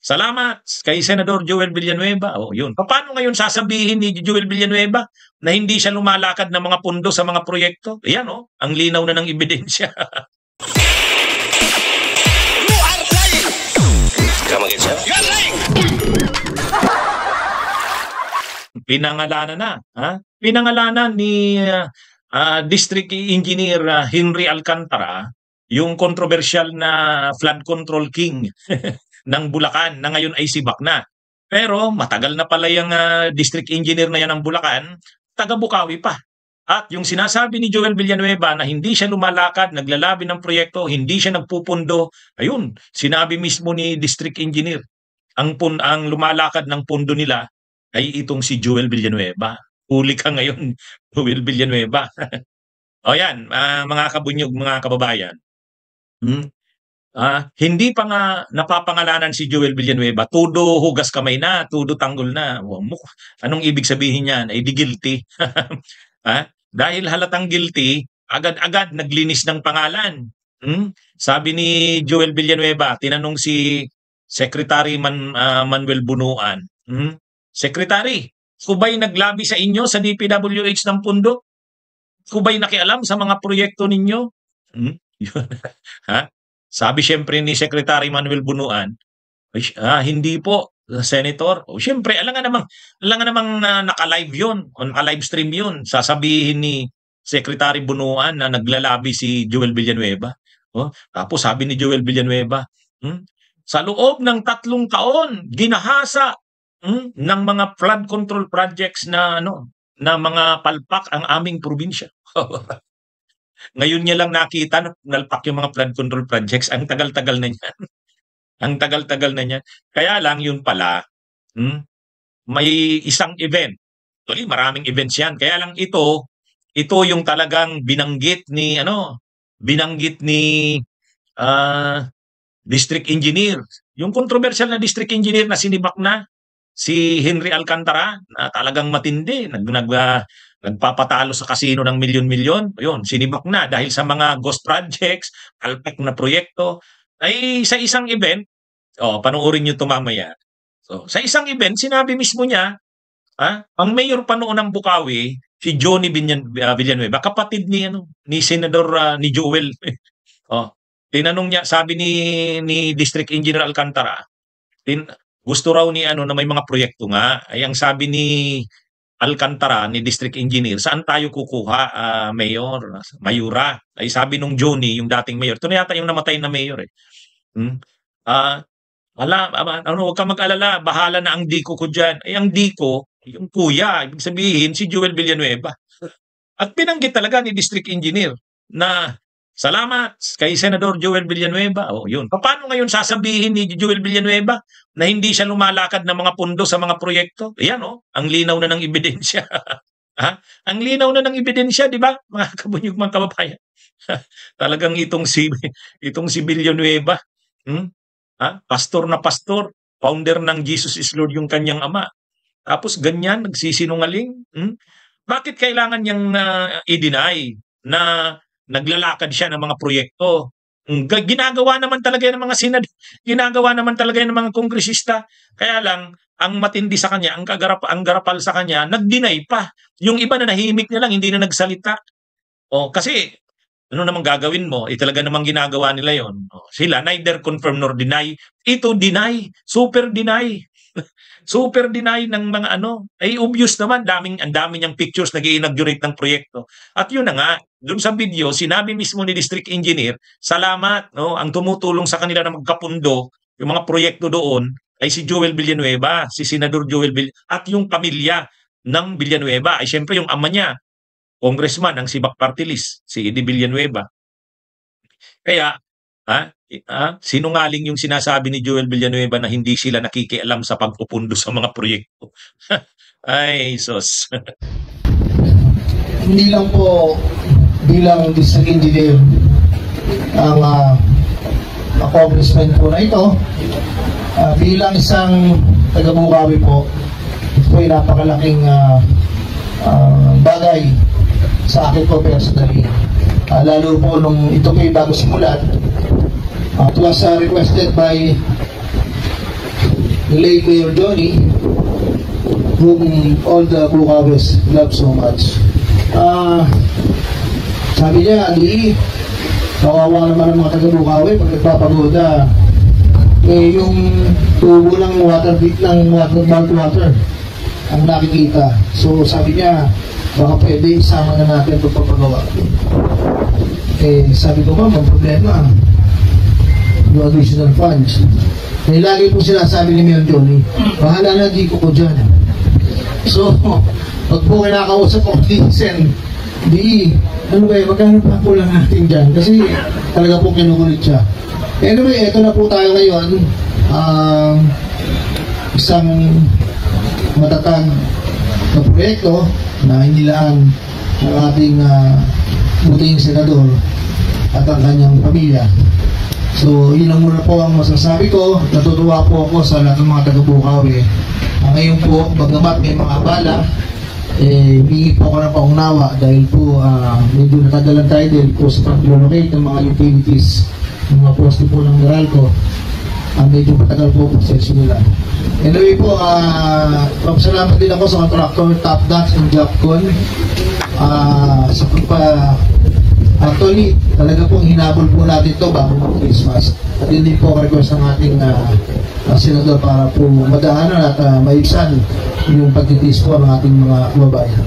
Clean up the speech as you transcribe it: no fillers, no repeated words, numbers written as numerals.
Salamat kay Senador Joel Villanueva. O yun. Paano ngayon sasabihin ni Joel Villanueva na hindi siya lumalakad ng mga pundo sa mga proyekto? Ayan ang linaw na ng ebidensya. Pinangalanan na. Pinangalanan ni District Engineer Henry Alcantara yung controversial na flood control king ng Bulacan na ngayon ay sibak na. Pero matagal na pala yung district engineer na yan ng Bulacan, taga-Bukawi pa. At yung sinasabi ni Joel Villanueva na hindi siya lumalakad, naglalabi ng proyekto, hindi siya nagpupundo, ayun, sinabi mismo ni district engineer, ang lumalakad ng pundo nila ay itong si Joel Villanueva. Huli ka ngayon, Joel Villanueva. O yan, mga kabunyog, mga kababayan. Hindi pa nga napapangalanan si Joel Villanueva, tudo hugas kamay na, tudo tanggol na. Anong ibig sabihin niyan? Ay di guilty. Dahil halatang guilty, agad-agad naglinis ng pangalan. Sabi ni Joel Villanueva, tinanong si Secretary Manuel Bunuan, Secretary, kuba'y naglabi sa inyo sa DPWH ng pundo? Kuba'y nakialam sa mga proyekto ninyo? Sabi siyempre ni Secretary Manuel Bunuan, hindi po, Senator. Siyempre, alam nga namang naka-live yun, o naka-live stream yun. Sasabihin ni Secretary Bunuan na naglalabi si Joel Villanueva. Tapos sabi ni Joel Villanueva, sa loob ng 3 taon, ginahasa ng mga flood control projects na mga palpak ang aming probinsya. Ngayon niya lang nakita na nalpak yung mga flood control projects. Ang tagal-tagal na niyan. Ang tagal-tagal na niyan. Kaya lang yun pala, may isang event. Actually, maraming events yan. Kaya lang ito yung talagang binanggit ni district engineer. Yung controversial na district engineer na sinibak na si Henry Alcantara, na talagang matindi, nagpapatalo sa kasino ng milyon-milyon. Ayun, sinibak na dahil sa mga ghost projects, palpak na proyekto. Ay sa isang event, panoorin niyo ito mamaya. So, sa isang event, sinabi mismo niya, ang mayor pa noon ng Bukawi, si Johnny Villanueva, kapatid ni Senador ni Joel. Tinanong niya, sabi ni District Engineer Alcantara, gusto raw ni na may mga proyekto nga. Ay ang sabi ni Alcantara, ni District Engineer, saan tayo kukuha, Mayor? Mayura. Ay sabi nung Johnny, yung dating mayor. Ito na yata yung namatay na mayor. Huwag ka mag-alala, bahala na ang diko ko dyan. Ay ang diko, yung kuya, ibig sabihin si Joel Villanueva. At pinanggit talaga ni District Engineer na salamat kay Senador Joel Villanueva. Yun. Paano ngayon sasabihin ni Joel Villanueva na hindi siya lumalakad ng mga pundo sa mga proyekto? Ayan, ang linaw na ng ebidensya. Ang linaw na ng ebidensya, di ba? Mga kabunyog, mga kababayan. Talagang itong si Villanueva, pastor na pastor, founder ng Jesus is Lord yung kanyang ama. Tapos ganyan, nagsisinungaling. Bakit kailangan niyang i-deny na naglalakad siya ng mga proyekto? Ginagawa naman talaga ng mga ginagawa naman talaga ng mga kongresista. Kaya lang, ang matindi sa kanya, ang garapal sa kanya, nag-deny pa. Yung iba na nahimik na lang, hindi na nagsalita. Kasi, ano namang gagawin mo? Talaga namang ginagawa nila yon. Sila, neither confirm nor deny. Ito, deny. Super deny. Super deny ng mga ay obvious naman, ang dami niyang pictures nag-i-inaugurate ng proyekto. At yun na nga, doon sa video, sinabi mismo ni District Engineer, salamat, ang tumutulong sa kanila na magkapundo, yung mga proyekto doon, ay si Joel Villanueva, si Senador Joel Villanueva, at yung pamilya ng Villanueva, ay siyempre yung ama niya, congressman ng Sibak Party List, si Eddie Villanueva. Kaya, sinungaling yung sinasabi ni Joel Villanueva na hindi sila nakikialam sa pagpupundo sa mga proyekto. Ay, sos. Hindi lang po bilang district engineer ang accomplishment po na ito. Bilang isang taga-Bukawi po, ito ay napakalaking bagay sa akin po personally. Lalo po nung ito po yung bago simulan. It was requested by the late Mayor Johnny, whom all the Bukawes love so much. Sabi niya, Ali, kawawa naman ang mga taga-Bukawi pag nagpapagoda. Yung tubo ng water water ang nakikita. So sabi niya, baka pwede isama na natin ito papagawa. Sabi ko ba, may problema. No additional funds. Lagi po sinasabi ni Mayor Johnny, bahala na di ko dyan. So, pag po kinakausap ko Sen, ano ba, magkano pa po lang natin dyan? Kasi talaga po kinukulit siya. Anyway, eto na po tayo ngayon. Isang matatag na proyekto na inilaan ng ating buting senador at ang kanyang pamilya. So, yun lang muna po ang masasabi ko. Natutuwa po ako sa lahat ng mga taga-Bukawi. Ngayon po, bagamat may mga abala, hingi po ako ng paunawa dahil po medyo natagalan tayo dahil po sa pag-relocate ng mga utilities, ng mga poste po ng Meralco. Medyo matagal po ang proseso nila. Anyway po, salamat din ako sa contractor Top Dance ng Japcon sa actually, talaga pong hinabol po natin ito bago mag-Christmas. At yun din po ang request ng ating senador para po madahanan at maibsan yung pagtitis po ng ating mga kababayan.